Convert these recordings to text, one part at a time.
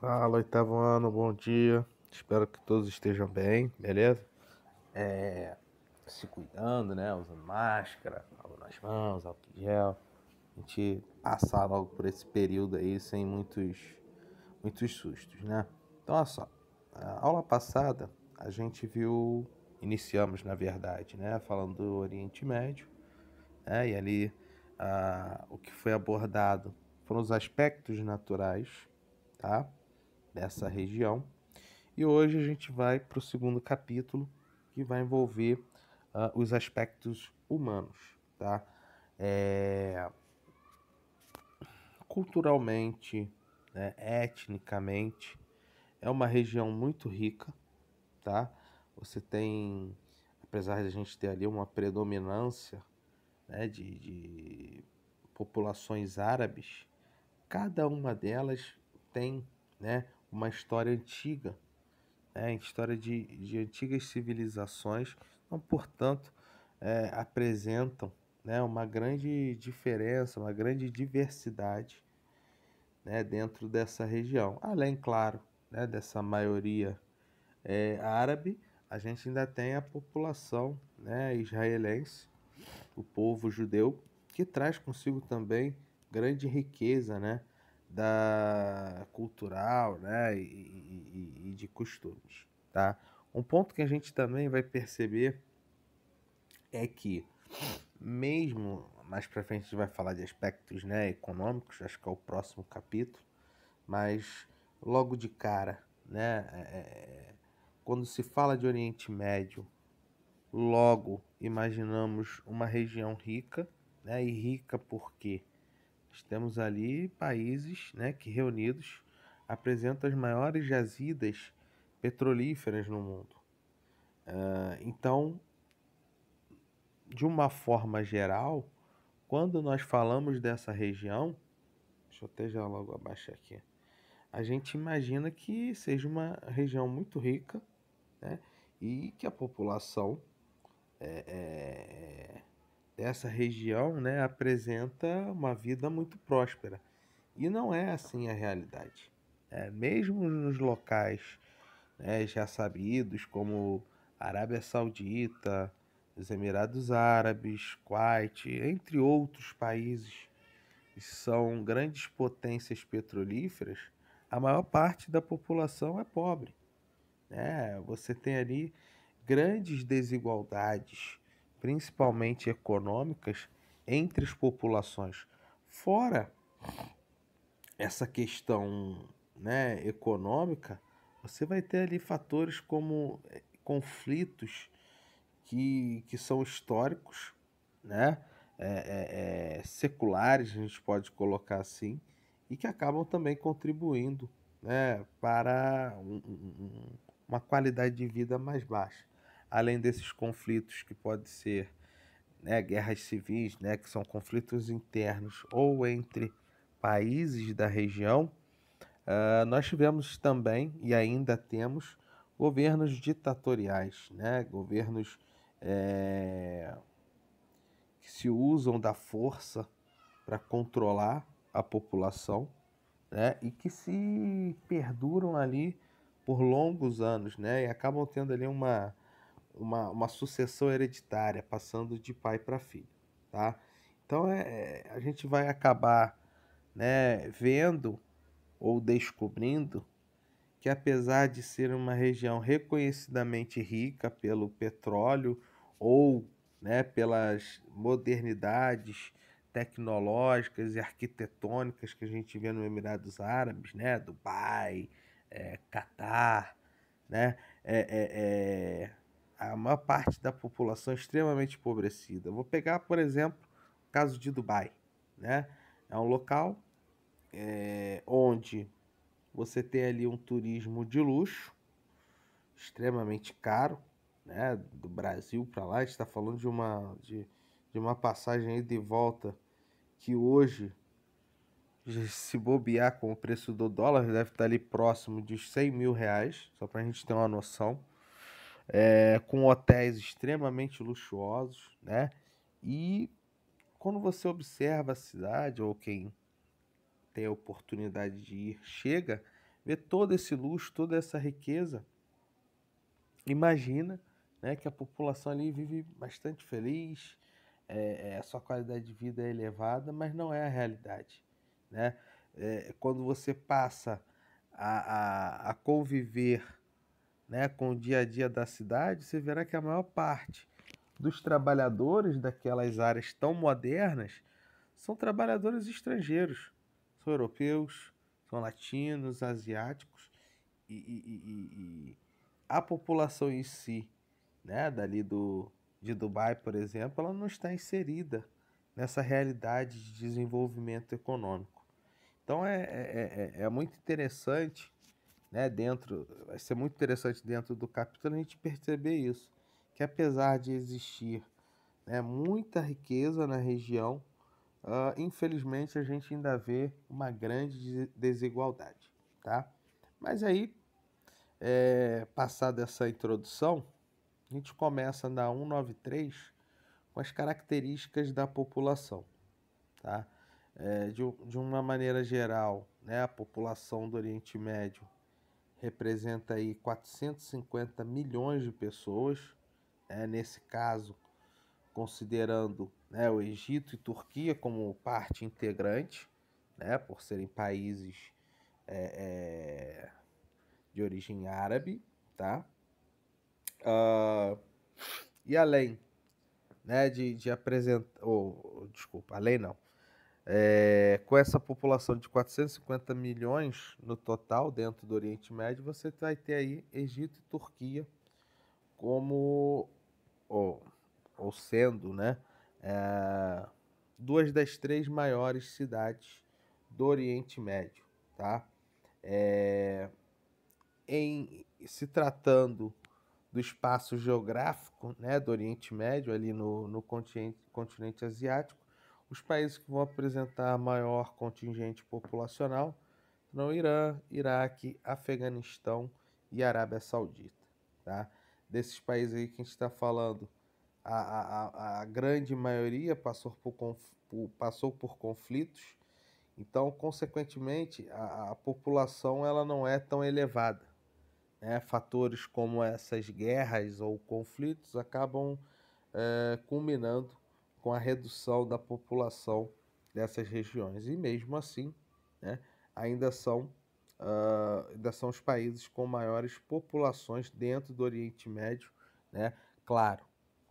Fala, oitavo ano, bom dia. Espero que todos estejam bem, beleza? Se cuidando, né? Usando máscara, lavando as mãos, álcool em gel. A gente passar logo por esse período aí sem muitos sustos, né? Então, olha só. A aula passada a gente iniciamos na verdade, né? Falando do Oriente Médio, né? E ali o que foi abordado foram os aspectos naturais, tá? Dessa região. E hoje a gente vai para o segundo capítulo, que vai envolver os aspectos humanos, tá? É, culturalmente, né, etnicamente, é uma região muito rica, tá? Você tem, apesar de a gente ter ali uma predominância, né, de populações árabes, cada uma delas tem, né, uma história antiga, história de antigas civilizações, então, portanto, apresentam, né, uma grande diferença, uma grande diversidade, né, dentro dessa região. Além, claro, né, dessa maioria árabe, a gente ainda tem a população, né, israelense, o povo judeu, que traz consigo também grande riqueza, né, da cultural, né, e de costumes, tá? Um ponto que a gente também vai perceber é que mesmo mais para frente a gente vai falar de aspectos, né, econômicos, acho que é o próximo capítulo, mas logo de cara, né, quando se fala de Oriente Médio, logo imaginamos uma região rica, né, e rica porque nós temos ali países, né, que reunidos apresentam as maiores jazidas petrolíferas no mundo. Então, de uma forma geral, quando nós falamos dessa região, deixa eu até já logo abaixar aqui, a gente imagina que seja uma região muito rica, né, e que a população dessa região, né, apresenta uma vida muito próspera. E não é assim a realidade. Mesmo nos locais, né, já sabidos como Arábia Saudita, os Emirados Árabes, Kuwait, entre outros países que são grandes potências petrolíferas, a maior parte da população é pobre, né? Você tem ali grandes desigualdades, principalmente econômicas, entre as populações. Fora essa questão, né, econômica, você vai ter ali fatores como conflitos que são históricos, né, seculares, a gente pode colocar assim, e que acabam também contribuindo, né, para uma qualidade de vida mais baixa. Além desses conflitos que pode ser, né, guerras civis, né, que são conflitos internos ou entre países da região, nós tivemos também e ainda temos governos ditatoriais, né, governos eh, que se usam da força para controlar a população, né, e que se perduram ali por longos anos, né, e acabam tendo ali uma sucessão hereditária, passando de pai para filho, tá? Então a gente vai acabar, né, vendo ou descobrindo que, apesar de ser uma região reconhecidamente rica pelo petróleo ou, né, pelas modernidades tecnológicas e arquitetônicas que a gente vê no Emirados Árabes, né, Dubai, Catar, né, a maior parte da população é extremamente empobrecida. Vou pegar, por exemplo, o caso de Dubai, né? É um local onde você tem ali um turismo de luxo, extremamente caro, né? Do Brasil para lá, a gente está falando de uma passagem aí de volta que hoje, se bobear com o preço do dólar, deve estar ali próximo de R$ 100.000, só para a gente ter uma noção. Com hotéis extremamente luxuosos, né? E quando você observa a cidade, ou quem tem a oportunidade de ir, chega, vê todo esse luxo, toda essa riqueza, imagina, né, que a população ali vive bastante feliz, a sua qualidade de vida é elevada, mas não é a realidade, né? Quando você passa a conviver, né, com o dia a dia da cidade, você verá que a maior parte dos trabalhadores daquelas áreas tão modernas são trabalhadores estrangeiros, são europeus, são latinos, asiáticos, e a população em si, né, de Dubai, por exemplo, ela não está inserida nessa realidade de desenvolvimento econômico. Então é muito interessante, né, vai ser muito interessante dentro do capítulo a gente perceber isso, que apesar de existir, né, muita riqueza na região, infelizmente a gente ainda vê uma grande desigualdade, tá? Mas aí, passada essa introdução, a gente começa na 193 com as características da população, tá? De uma maneira geral, né, a população do Oriente Médio representa aí 450 milhões de pessoas, nesse caso, considerando, né, o Egito e Turquia como parte integrante, né, por serem países de origem árabe, tá? Ah, e além, né, de apresentar, desculpa, além não, com essa população de 450 milhões no total dentro do Oriente Médio, você vai ter aí Egito e Turquia como, ou, ou sendo, né, é, duas das três maiores cidades do Oriente Médio, tá? Em se tratando do espaço geográfico, né, do Oriente Médio, ali no continente asiático, os países que vão apresentar maior contingente populacional serão Irã, Iraque, Afeganistão e Arábia Saudita. Tá? Desses países aí que a gente está falando, a grande maioria passou por conflitos, então, consequentemente, a população ela não é tão elevada, né? Fatores como essas guerras ou conflitos acabam culminando com a redução da população dessas regiões. E mesmo assim, né, ainda são, ainda são os países com maiores populações dentro do Oriente Médio, né? Claro,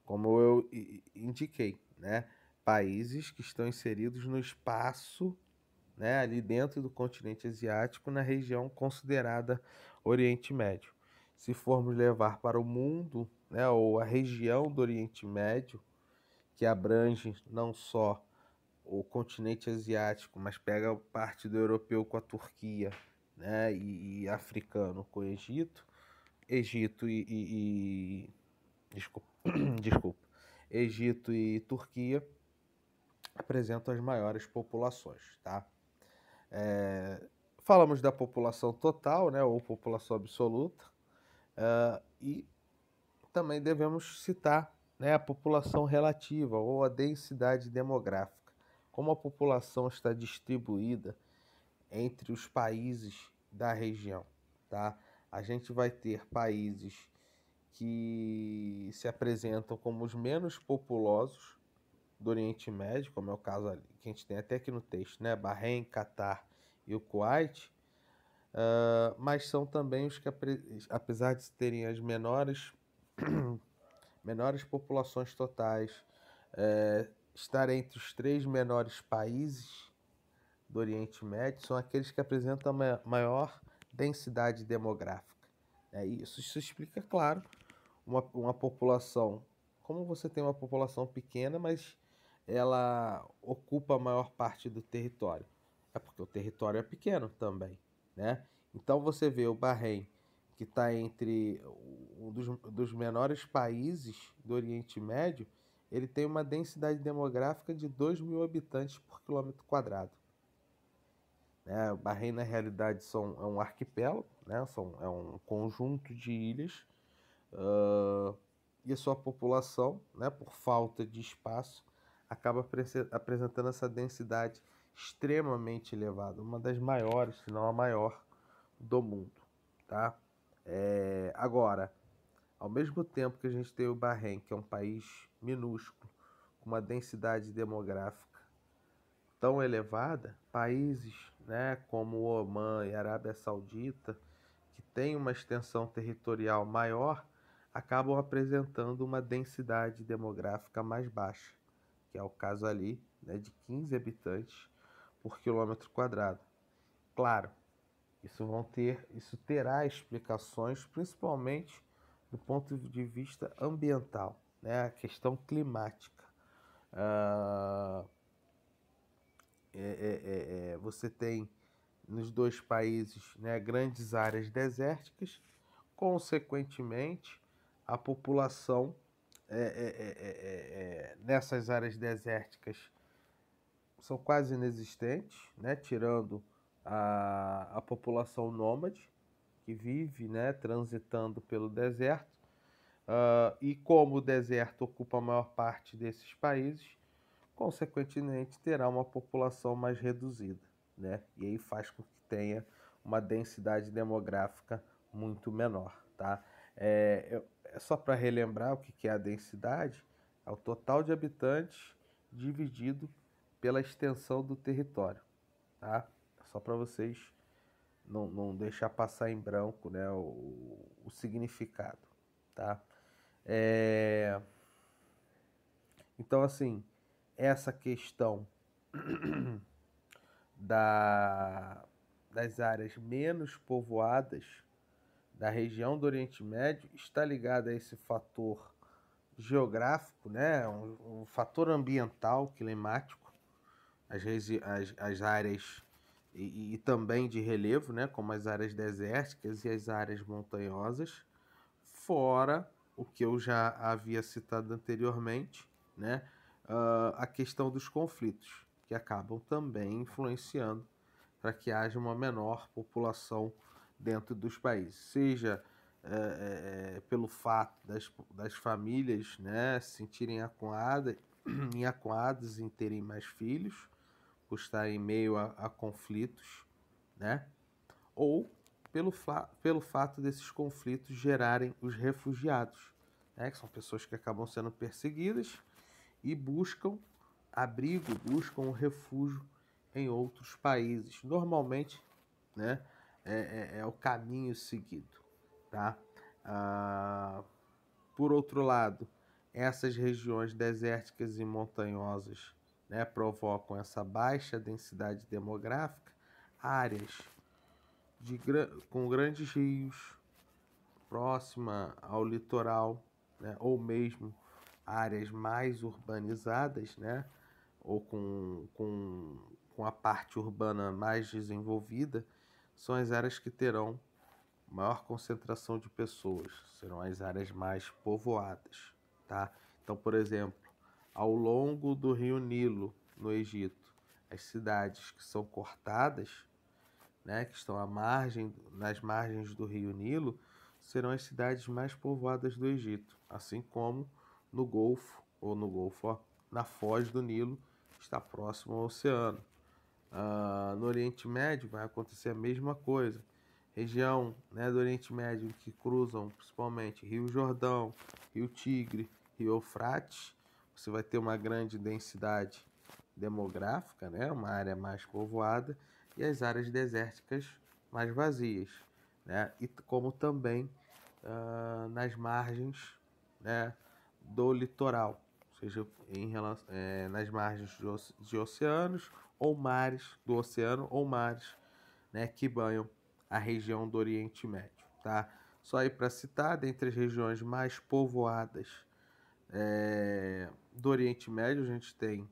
como eu indiquei, né, países que estão inseridos no espaço, né, ali dentro do continente asiático, na região considerada Oriente Médio. Se formos levar para o mundo, né, ou a região do Oriente Médio, que abrange não só o continente asiático, mas pega parte do europeu com a Turquia, né, e africano com o Egito, Egito desculpa, desculpa, Egito e Turquia apresentam as maiores populações, tá? Falamos da população total, né, ou população absoluta, e também devemos citar, né, a população relativa ou a densidade demográfica. Como a população está distribuída entre os países da região, tá? A gente vai ter países que se apresentam como os menos populosos do Oriente Médio, como é o caso ali, que a gente tem até aqui no texto, né? Bahrein, Catar e o Kuwait, mas são também os que, apesar de terem as menores populações totais, estar entre os três menores países do Oriente Médio, são aqueles que apresentam a maior densidade demográfica. Isso explica, claro, uma população. Como você tem uma população pequena, mas ela ocupa a maior parte do território. É porque o território é pequeno também, né? Então você vê o Bahrein, que está entre um dos menores países do Oriente Médio, ele tem uma densidade demográfica de 2.000 habitantes por quilômetro quadrado. O Bahrein, na realidade, é um arquipélago, né? É um conjunto de ilhas, e a sua população, né, por falta de espaço, acaba apresentando essa densidade extremamente elevada, uma das maiores, se não a maior do mundo, tá? Agora, ao mesmo tempo que a gente tem o Bahrein, que é um país minúsculo, com uma densidade demográfica tão elevada, países, né, como o Omã e a Arábia Saudita, que têm uma extensão territorial maior, acabam apresentando uma densidade demográfica mais baixa, que é o caso ali, né, de 15 habitantes por quilômetro quadrado. Claro, isso terá explicações, principalmente do ponto de vista ambiental, né, a questão climática. Ah, Você tem nos dois países, né, grandes áreas desérticas, consequentemente, a população nessas áreas desérticas são quase inexistentes, né, tirando a população nômade, que vive, né, transitando pelo deserto. E como o deserto ocupa a maior parte desses países, consequentemente terá uma população mais reduzida, né? E aí faz com que tenha uma densidade demográfica muito menor, tá? É só para relembrar o que é a densidade, é o total de habitantes dividido pela extensão do território, tá? Só para vocês não deixar passar em branco, né, o significado, tá? É, Então, assim, essa questão da, das áreas menos povoadas da região do Oriente Médio está ligada a esse fator geográfico, né? Um fator ambiental, climático, as áreas e também de relevo, né? Como as áreas desérticas e as áreas montanhosas, fora o que eu já havia citado anteriormente, né? A questão dos conflitos, que acabam também influenciando para que haja uma menor população dentro dos países, seja pelo fato das famílias, né, se sentirem acuadas em terem mais filhos, por estar em meio a conflitos, né, ou pelo fato desses conflitos gerarem os refugiados, né, que são pessoas que acabam sendo perseguidas e buscam abrigo, buscam refúgio em outros países. Normalmente, né, é o caminho seguido, tá? Ah, por outro lado, essas regiões desérticas e montanhosas, né, provocam essa baixa densidade demográfica, áreas com grandes rios, próxima ao litoral, né, ou mesmo áreas mais urbanizadas, né, ou com a parte urbana mais desenvolvida, são as áreas que terão maior concentração de pessoas, serão as áreas mais povoadas, tá? Então, por exemplo, ao longo do rio Nilo, no Egito, as cidades que são cortadas, né, que estão nas margens do rio Nilo, serão as cidades mais povoadas do Egito, assim como no Golfo, ó, na foz do Nilo, que está próximo ao oceano. No Oriente Médio vai acontecer a mesma coisa. Região, né, do Oriente Médio que cruzam principalmente Rio Jordão, Rio Tigre, Rio Eufrates, você vai ter uma grande densidade demográfica, né, uma área mais povoada, e as áreas desérticas mais vazias, né, e como também nas margens, né, do litoral, seja nas margens de oceanos ou mares do oceano ou mares, né, que banham a região do Oriente Médio, tá? Só aí para citar, dentre as regiões mais povoadas do Oriente Médio, a gente tem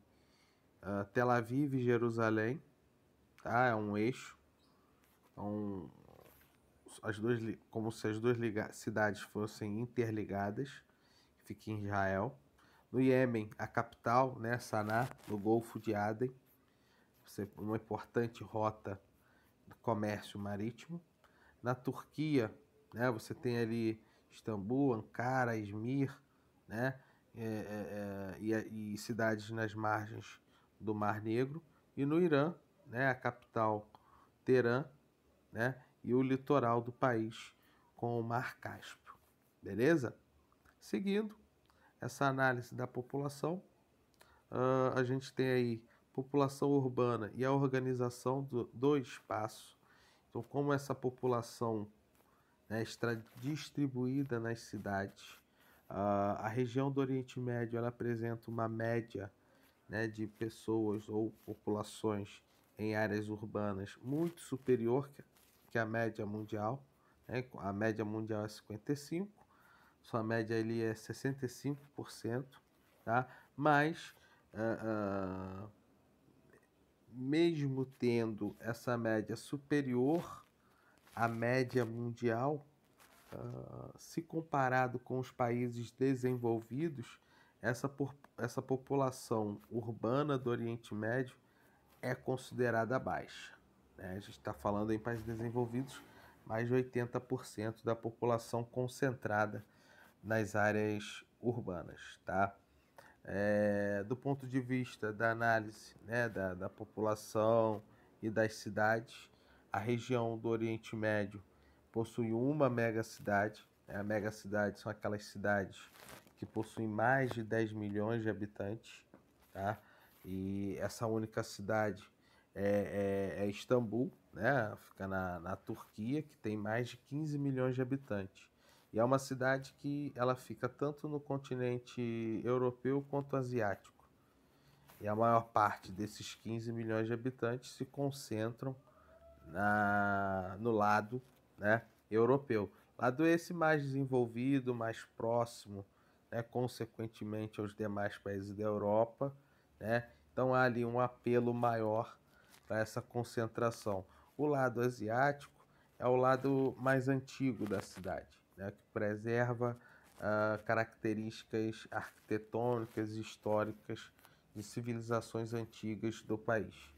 Tel Aviv e Jerusalém, tá? É um eixo, então, como se as duas cidades fossem interligadas, fica em Israel. No Iêmen, a capital, né, Saná, no Golfo de Aden, uma importante rota do comércio marítimo. Na Turquia, né, você tem ali Istambul, Ankara, Izmir, né, e cidades nas margens do Mar Negro. E no Irã, né, a capital Teherã, né, e o litoral do país com o Mar Cáspio. Beleza? Seguindo essa análise da população, a gente tem aí população urbana e a organização do espaço. Então, como essa população, né, está distribuída nas cidades, a região do Oriente Médio ela apresenta uma média, né, de pessoas ou populações em áreas urbanas muito superior que a média mundial. Né? A média mundial é 55%, sua média ali é 65%, tá? Mas mesmo tendo essa média superior à média mundial, se comparado com os países desenvolvidos, essa população urbana do Oriente Médio é considerada baixa. Né? A gente está falando em países desenvolvidos, mais de 80% da população concentrada nas áreas urbanas. Tá? Do ponto de vista da análise, né, da população e das cidades, a região do Oriente Médio possui uma megacidade. A megacidade são aquelas cidades que possuem mais de 10 milhões de habitantes. Tá? E essa única cidade é Istambul, né? Fica na Turquia, que tem mais de 15 milhões de habitantes. E é uma cidade que ela fica tanto no continente europeu quanto asiático. E a maior parte desses 15 milhões de habitantes se concentram no lado, né, europeu. Lado esse mais desenvolvido, mais próximo, né, consequentemente aos demais países da Europa. Né? Então há ali um apelo maior para essa concentração. O lado asiático é o lado mais antigo da cidade, né, que preserva características arquitetônicas e históricas de civilizações antigas do país.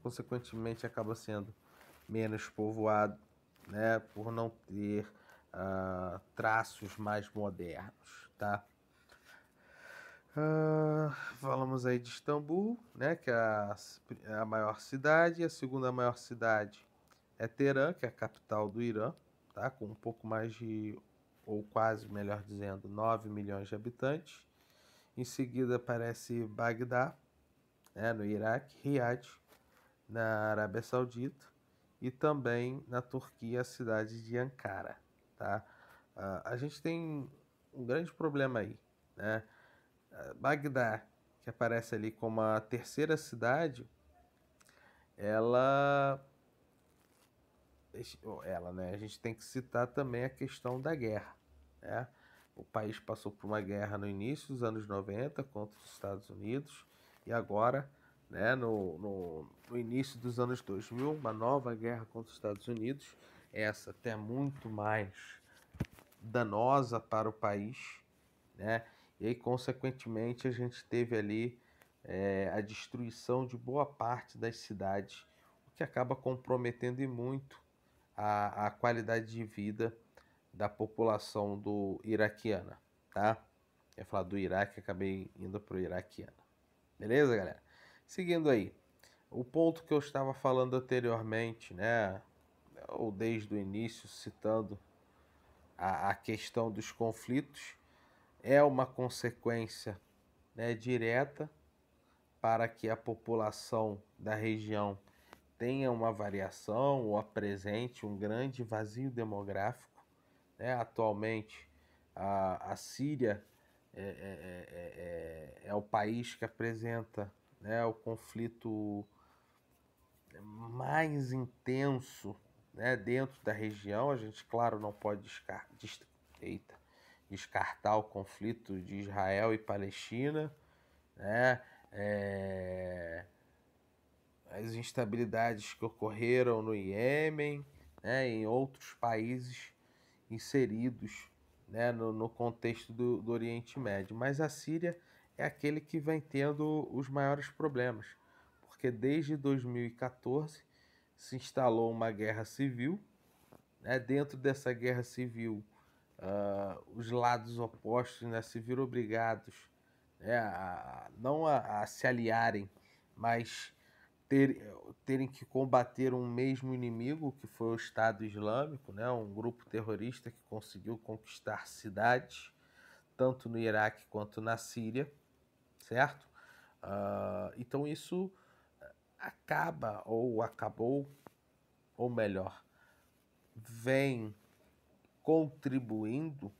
Consequentemente, acaba sendo menos povoado, né, por não ter traços mais modernos. Tá? Falamos aí de Istambul, né, que é a maior cidade. A segunda maior cidade é Teherã, que é a capital do Irã, tá? Com um pouco mais de, ou quase, melhor dizendo, 9 milhões de habitantes. Em seguida aparece Bagdá, né, no Iraque, Riad, na Arábia Saudita, e também na Turquia, a cidade de Ankara. Tá? A gente tem um grande problema aí. Né? Bagdá, que aparece ali como a terceira cidade, né, a gente tem que citar também a questão da guerra. Né? O país passou por uma guerra no início dos anos 90 contra os Estados Unidos e agora, né, no início dos anos 2000, uma nova guerra contra os Estados Unidos, essa até muito mais danosa para o país, né? E aí, consequentemente, a gente teve ali a destruição de boa parte das cidades, o que acaba comprometendo e muito a qualidade de vida da população do iraquiana, tá? Eu ia falar do Iraque, acabei indo pro iraquiana. Beleza, galera? Seguindo aí, o ponto que eu estava falando anteriormente, né? Ou desde o início, citando a questão dos conflitos, é uma consequência, né, direta para que a população da região tenha uma variação ou apresente um grande vazio demográfico. Né? Atualmente, a Síria é o país que apresenta, né, o conflito mais intenso, né, dentro da região. A gente, claro, não pode descartar o conflito de Israel e Palestina, né? As instabilidades que ocorreram no Iêmen, né, em outros países inseridos, né, no contexto do Oriente Médio. Mas a Síria é aquele que vem tendo os maiores problemas, porque desde 2014 se instalou uma guerra civil. Né? Dentro dessa guerra civil, os lados opostos, né, se viram obrigados, né, não a se aliarem, mas terem que combater um mesmo inimigo, que foi o Estado Islâmico, né? Um grupo terrorista que conseguiu conquistar cidades, tanto no Iraque quanto na Síria, certo? Então isso acaba, ou acabou, ou melhor, vem contribuindo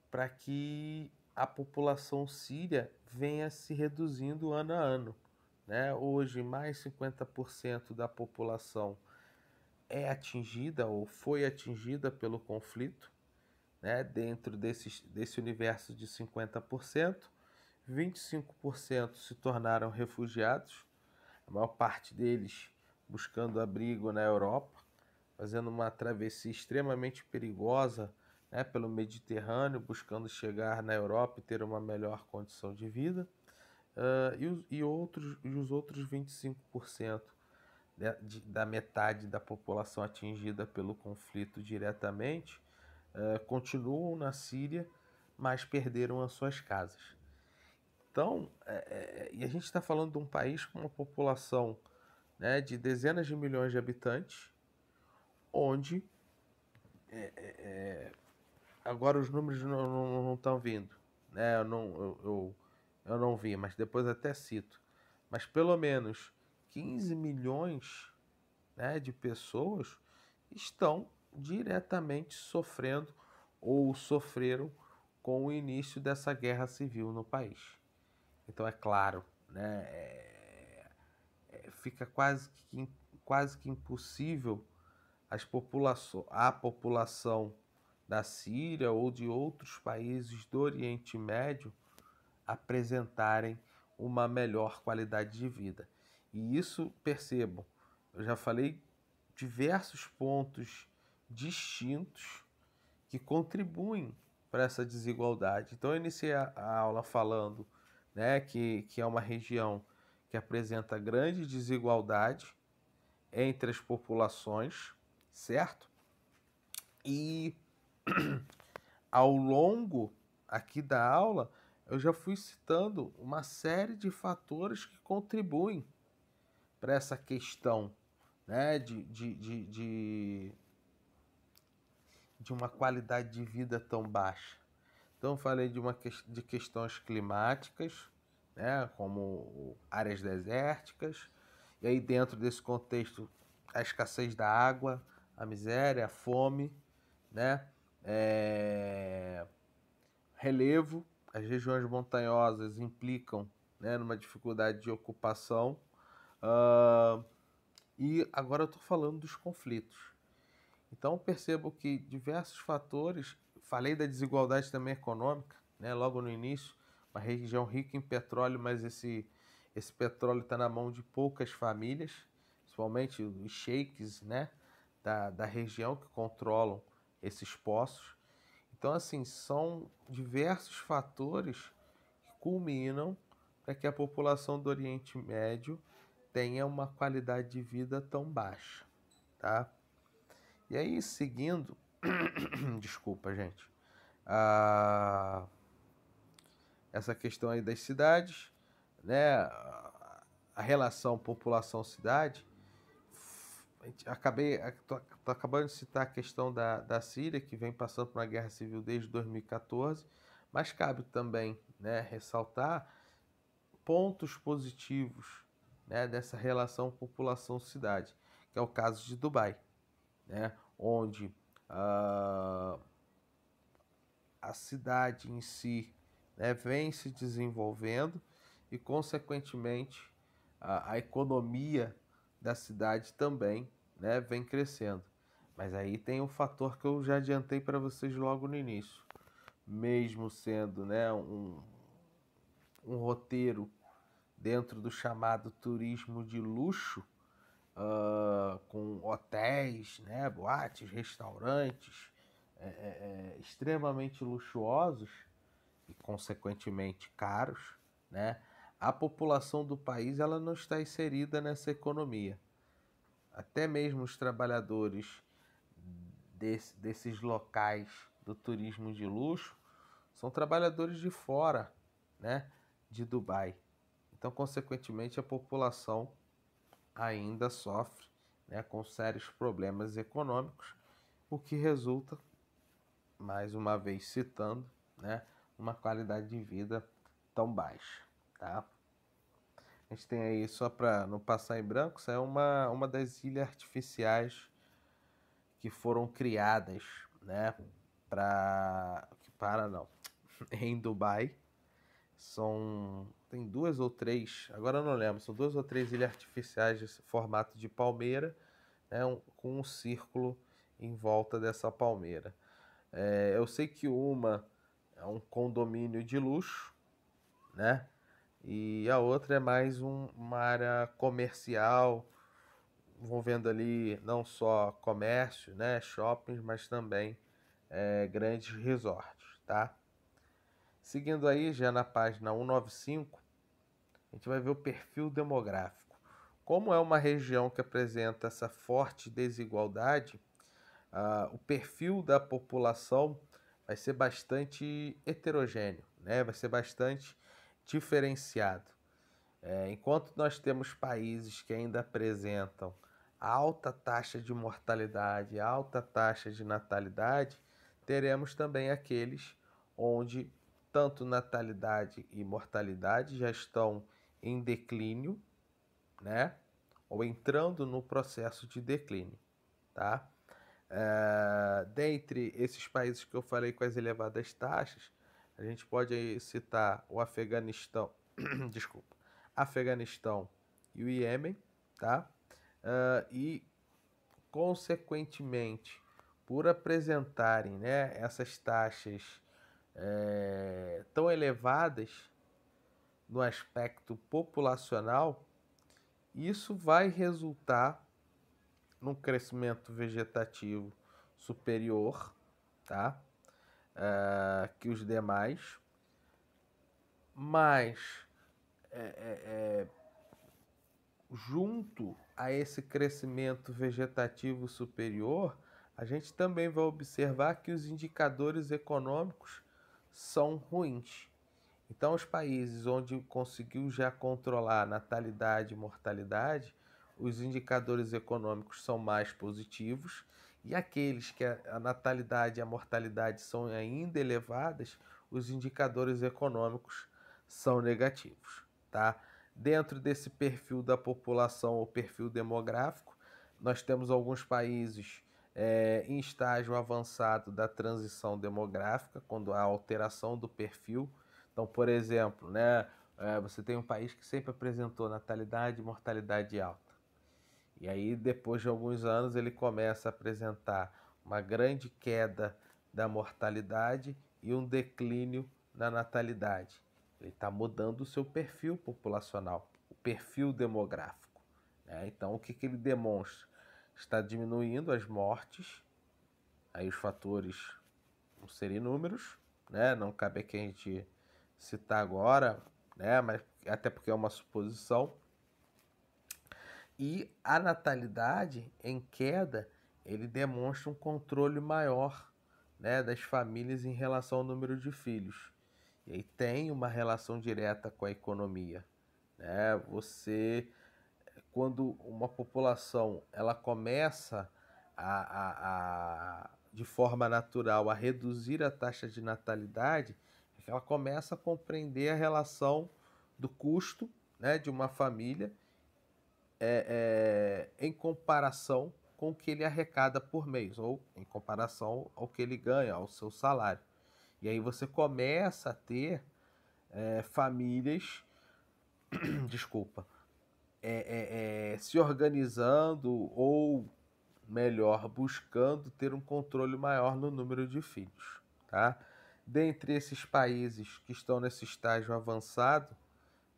para que a população síria venha se reduzindo ano a ano, né? Hoje, mais 50% da população é atingida ou foi atingida pelo conflito, né? Dentro desse universo de 50%, 25% se tornaram refugiados, a maior parte deles buscando abrigo na Europa, fazendo uma travessia extremamente perigosa, né, pelo Mediterrâneo, buscando chegar na Europa e ter uma melhor condição de vida. E os outros 25%, né, da metade da população atingida pelo conflito diretamente, continuam na Síria, mas perderam as suas casas. Então, e a gente está falando de um país com uma população, né, de dezenas de milhões de habitantes, onde agora os números não estão vindo, né? Eu não vi, mas depois até cito. Mas pelo menos 15 milhões, né, de pessoas estão diretamente sofrendo ou sofreram com o início dessa guerra civil no país. Então é claro, né, fica quase que impossível a população da Síria ou de outros países do Oriente Médio apresentarem uma melhor qualidade de vida. E isso, percebam, eu já falei diversos pontos distintos que contribuem para essa desigualdade. Então, eu iniciei a aula falando, né, que é uma região que apresenta grande desigualdade entre as populações, certo? E ao longo aqui da aula, eu já fui citando uma série de fatores que contribuem para essa questão, né, de uma qualidade de vida tão baixa. Então, eu falei de questões climáticas, né, como áreas desérticas, e aí dentro desse contexto, a escassez da água, a miséria, a fome, né, relevo, as regiões montanhosas implicam, né, numa dificuldade de ocupação, e agora eu estou falando dos conflitos. Então percebo que diversos fatores, falei da desigualdade também econômica, né, logo no início, uma região rica em petróleo, mas esse petróleo está na mão de poucas famílias, principalmente os sheiks, né, da região que controlam esses poços. Então, assim, são diversos fatores que culminam para que a população do Oriente Médio tenha uma qualidade de vida tão baixa, tá? E aí, seguindo, desculpa, gente, a, essa questão aí das cidades, né, a relação população-cidade, tô acabando de citar a questão da Síria, que vem passando por uma guerra civil desde 2014, mas cabe também, né, ressaltar pontos positivos, né, dessa relação população-cidade, que é o caso de Dubai, né, onde a cidade em si, né, vem se desenvolvendo e, consequentemente, a economia da cidade também, né, vem crescendo. Mas aí tem um fator que eu já adiantei para vocês logo no início. Mesmo sendo, né, um roteiro dentro do chamado turismo de luxo, com hotéis, né, boates, restaurantes extremamente luxuosos e consequentemente caros, né? A população do país ela não está inserida nessa economia. Até mesmo os trabalhadores desses locais do turismo de luxo são trabalhadores de fora, né, de Dubai. Então, consequentemente, a população ainda sofre, né, com sérios problemas econômicos, o que resulta, mais uma vez citando, né, uma qualidade de vida tão baixa, tá? A gente tem aí, só para não passar em branco, isso é uma das ilhas artificiais que foram criadas, né, para não, em Dubai. Tem duas ou três, agora eu não lembro, são duas ou três ilhas artificiais de formato de palmeira, né, com um círculo em volta dessa palmeira. Eu sei que uma é um condomínio de luxo, né? E a outra é mais uma área comercial, envolvendo ali não só comércio, né, shoppings, mas também grandes resorts, tá? Seguindo aí, já na página 195, a gente vai ver o perfil demográfico. Como é uma região que apresenta essa forte desigualdade, o perfil da população vai ser bastante heterogêneo, né? Vai ser bastante diferenciado. Enquanto nós temos países que ainda apresentam alta taxa de mortalidade, alta taxa de natalidade, teremos também aqueles onde tanto natalidade e mortalidade já estão em declínio, né? Ou entrando no processo de declínio, tá? Dentre esses países que eu falei com as elevadas taxas, a gente pode aí citar o Afeganistão, desculpa, Afeganistão e o Iêmen, tá? E, consequentemente, por apresentarem, né, essas taxas tão elevadas no aspecto populacional, isso vai resultar num crescimento vegetativo superior, tá? Que os demais, mas junto a esse crescimento vegetativo superior, a gente também vai observar que os indicadores econômicos são ruins. Então, os países onde conseguiu já controlar natalidade e mortalidade, os indicadores econômicos são mais positivos, e aqueles que a natalidade e a mortalidade são ainda elevadas, os indicadores econômicos são negativos, tá? Dentro desse perfil da população ou perfil demográfico, nós temos alguns países em estágio avançado da transição demográfica, quando há alteração do perfil. Então, por exemplo, né, você tem um país que sempre apresentou natalidade e mortalidade alta. E aí, depois de alguns anos, ele começa a apresentar uma grande queda da mortalidade e um declínio na natalidade. Ele está mudando o seu perfil populacional, o perfil demográfico, né? Então, o que ele demonstra? Está diminuindo as mortes, aí os fatores vão ser inúmeros, né? Não cabe aqui a gente citar agora, né? Mas até porque é uma suposição. E a natalidade em queda, ele demonstra um controle maior, né, das famílias em relação ao número de filhos. E aí tem uma relação direta com a economia, né? Quando uma população ela começa de forma natural a reduzir a taxa de natalidade, ela começa a compreender a relação do custo, né, de uma família em comparação com o que ele arrecada por mês, ou em comparação ao que ele ganha, ao seu salário. E aí você começa a ter famílias, desculpa, se organizando ou, melhor, buscando ter um controle maior no número de filhos, tá? Dentre esses países que estão nesse estágio avançado,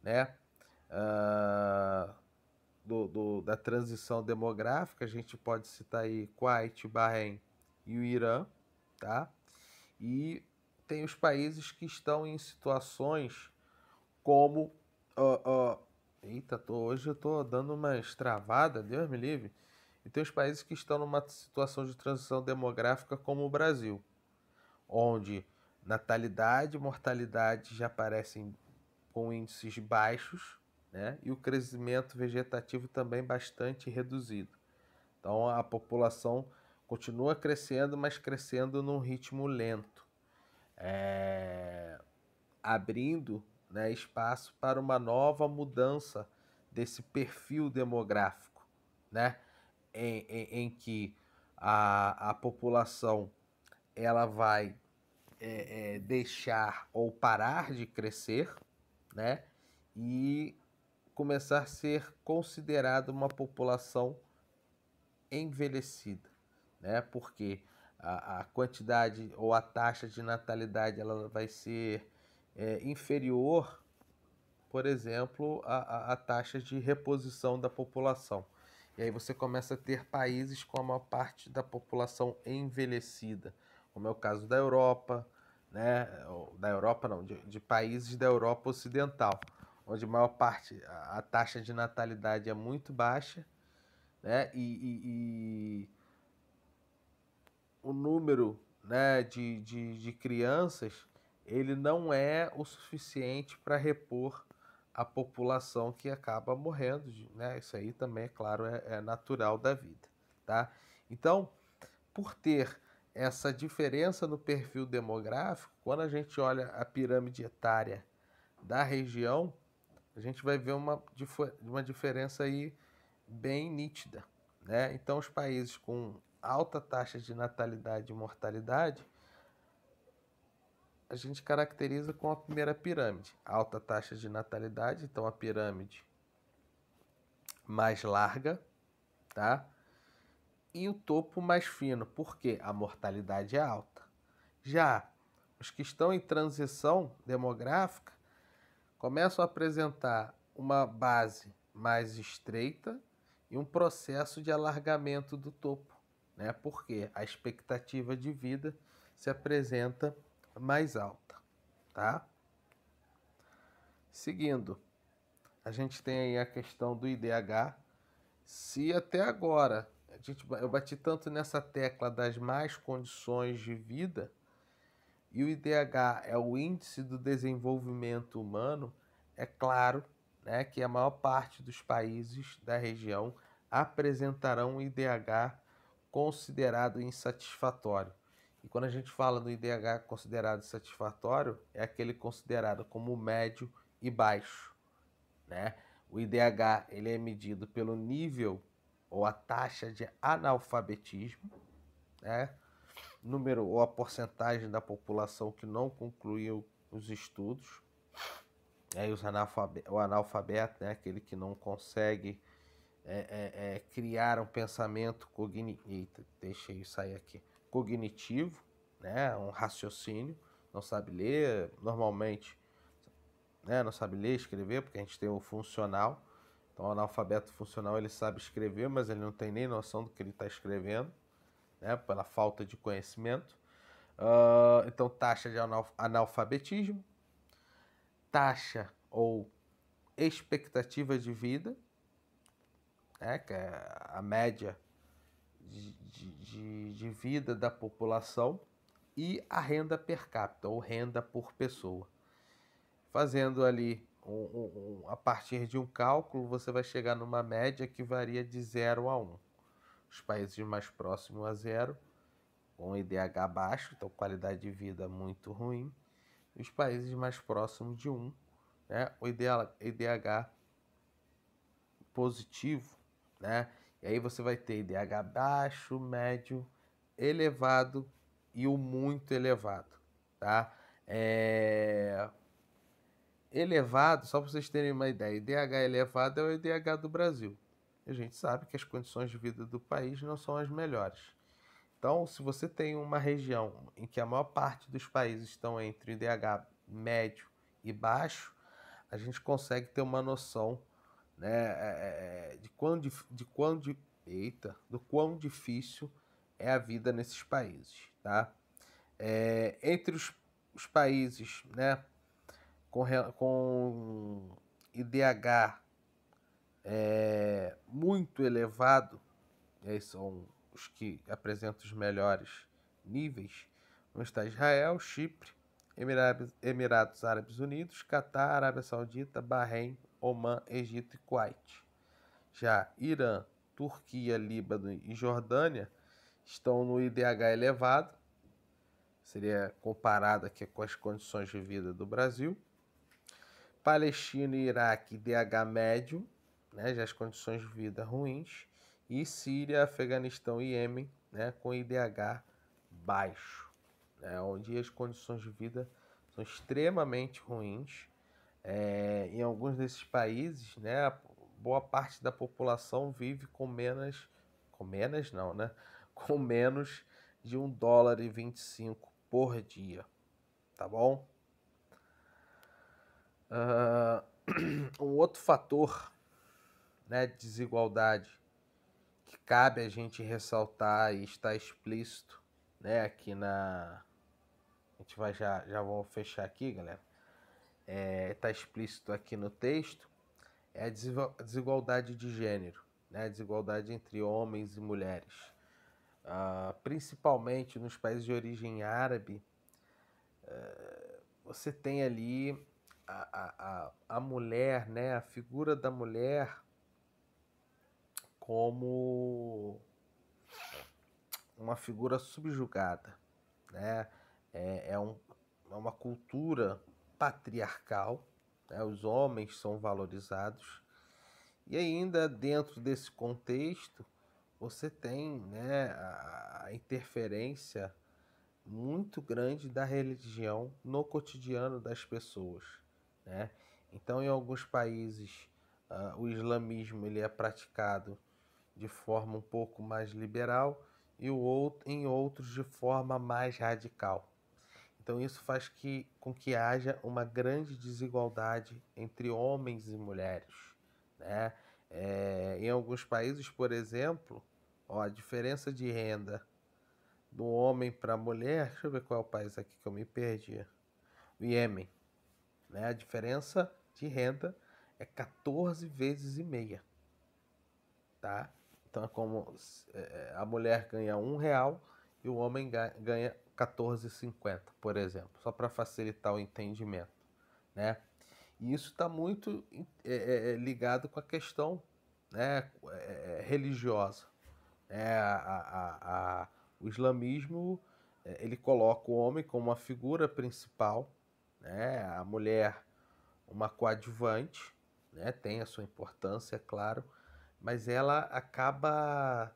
né, uh, da transição demográfica, a gente pode citar aí Kuwait, Bahrein e o Irã, tá? E tem os países que estão em situações como eita, hoje eu tô dando uma estravada, Deus me livre. E tem os países que estão numa situação de transição demográfica como o Brasil, onde natalidade e mortalidade já aparecem com índices baixos, né? E o crescimento vegetativo também bastante reduzido. Então a população continua crescendo, mas crescendo num ritmo lento, abrindo, né, espaço para uma nova mudança desse perfil demográfico, né? Em que a população ela vai deixar ou parar de crescer, né? E começar a ser considerada uma população envelhecida, né? Porque a quantidade ou a taxa de natalidade ela vai ser inferior, por exemplo, à taxa de reposição da população. E aí você começa a ter países com a maior parte da população envelhecida, como é o caso da Europa, né? Da Europa não, de países da Europa Ocidental, onde a maior parte, a taxa de natalidade é muito baixa, né? E o número, né, de crianças ele não é o suficiente para repor a população que acaba morrendo, né? Isso aí também, é claro, é natural da vida, tá? Então, por ter essa diferença no perfil demográfico, quando a gente olha a pirâmide etária da região, a gente vai ver uma diferença aí bem nítida, né? Então, os países com alta taxa de natalidade e mortalidade, a gente caracteriza com a primeira pirâmide, alta taxa de natalidade, então a pirâmide mais larga, tá? E o topo mais fino, porque a mortalidade é alta. Já os que estão em transição demográfica começam a apresentar uma base mais estreita e um processo de alargamento do topo, né? Porque a expectativa de vida se apresenta mais alta, tá? Seguindo, a gente tem aí a questão do IDH. Se até agora eu bati tanto nessa tecla das más condições de vida, e o IDH é o índice do desenvolvimento humano, é claro, né, que a maior parte dos países da região apresentarão um IDH considerado insatisfatório. E quando a gente fala do IDH considerado insatisfatório, é aquele considerado como médio e baixo, né? O IDH ele é medido pelo nível ou a taxa de analfabetismo, né? Número ou a porcentagem da população que não concluiu os estudos. Aí o analfabeto, né? Aquele que não consegue criar um pensamento cognitivo, deixa eu sair aqui, cognitivo, né? Um raciocínio, não sabe ler, normalmente, né? Não sabe ler, escrever, porque a gente tem o funcional. Então, o analfabeto funcional ele sabe escrever, mas ele não tem nem noção do que ele está escrevendo, né? Pela falta de conhecimento. Então, taxa de analfabetismo, taxa ou expectativa de vida, né? Que é a média de vida da população, e a renda per capita, ou renda por pessoa. Fazendo ali a partir de um cálculo, você vai chegar numa média que varia de 0 a 1. Os países mais próximos a 0, com IDH baixo, então qualidade de vida muito ruim. E os países mais próximos de 1, né, o IDH positivo, né? E aí você vai ter IDH baixo, médio, elevado e o muito elevado, tá? Elevado, só para vocês terem uma ideia, IDH elevado é o IDH do Brasil. A gente sabe que as condições de vida do país não são as melhores. Então, se você tem uma região em que a maior parte dos países estão entre IDH médio e baixo, a gente consegue ter uma noção, né, do quão difícil é a vida nesses países, tá? Entre os países, né, com IDH muito elevado, e aí são os que apresentam os melhores níveis, vão estar Israel, Chipre, Emirados Árabes Unidos, Catar, Arábia Saudita, Bahrein, Omã, Egito e Kuwait. Já Irã, Turquia, Líbano e Jordânia estão no IDH elevado, seria comparado aqui com as condições de vida do Brasil. Palestina e Iraque, IDH médio, né, já as condições de vida ruins. E Síria, Afeganistão e Iêmen, né, com IDH baixo, né, onde as condições de vida são extremamente ruins. Em alguns desses países, né, boa parte da população vive com menos não, né, com menos de $1,25 por dia, tá bom? Um outro fator, né, de desigualdade que cabe a gente ressaltar e está explícito, né, aqui na... A gente vai já vamos fechar aqui, galera. Está explícito aqui no texto, é a desigualdade de gênero, né, a desigualdade entre homens e mulheres. Principalmente nos países de origem árabe, você tem ali a mulher, né, a figura da mulher como uma figura subjugada, né? É uma cultura patriarcal, né? Os homens são valorizados e ainda dentro desse contexto você tem, né, a interferência muito grande da religião no cotidiano das pessoas, né? Então, em alguns países, o islamismo ele é praticado de forma um pouco mais liberal e em outros de forma mais radical. Então, isso faz com que haja uma grande desigualdade entre homens e mulheres, né? Em alguns países, por exemplo, ó, a diferença de renda do homem para a mulher, deixa eu ver qual é o país aqui que eu me perdi. O Iêmen, né? A diferença de renda é 14 vezes e meia, tá? Então é como a mulher ganha R$ 1 e o homem ganha 14,50, por exemplo, só para facilitar o entendimento, né? E isso está muito ligado com a questão, né, religiosa. O islamismo ele coloca o homem como uma figura principal, né, a mulher uma coadjuvante, né, tem a sua importância, é claro, mas ela acaba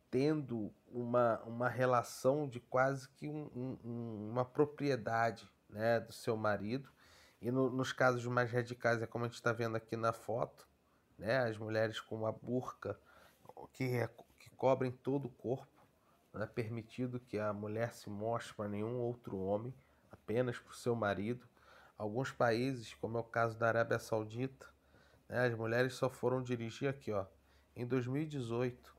tendo uma relação de quase que uma propriedade, né, do seu marido. E nos casos mais radicais, é como a gente está vendo aqui na foto, né, as mulheres com uma burca que cobrem todo o corpo. Não é permitido que a mulher se mostre para nenhum outro homem, apenas para o seu marido. Alguns países, como é o caso da Arábia Saudita, né, as mulheres só foram dirigir aqui, ó, em 2018.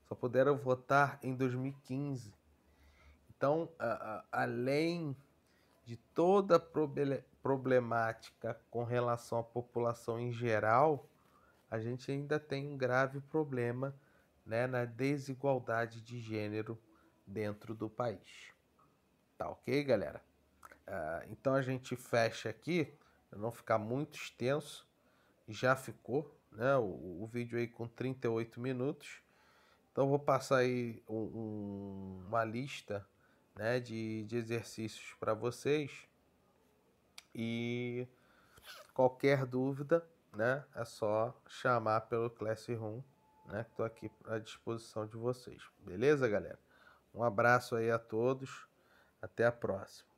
Só puderam votar em 2015. Então, além de toda a problemática com relação à população em geral, a gente ainda tem um grave problema, né, na desigualdade de gênero dentro do país. Tá ok, galera? Então a gente fecha aqui, para não ficar muito extenso. Já ficou, né, o vídeo aí com 38 minutos. Então vou passar aí uma lista, né, de exercícios para vocês. E qualquer dúvida, né, é só chamar pelo Classroom, né, que estou aqui à disposição de vocês. Beleza, galera? Um abraço aí a todos. Até a próxima.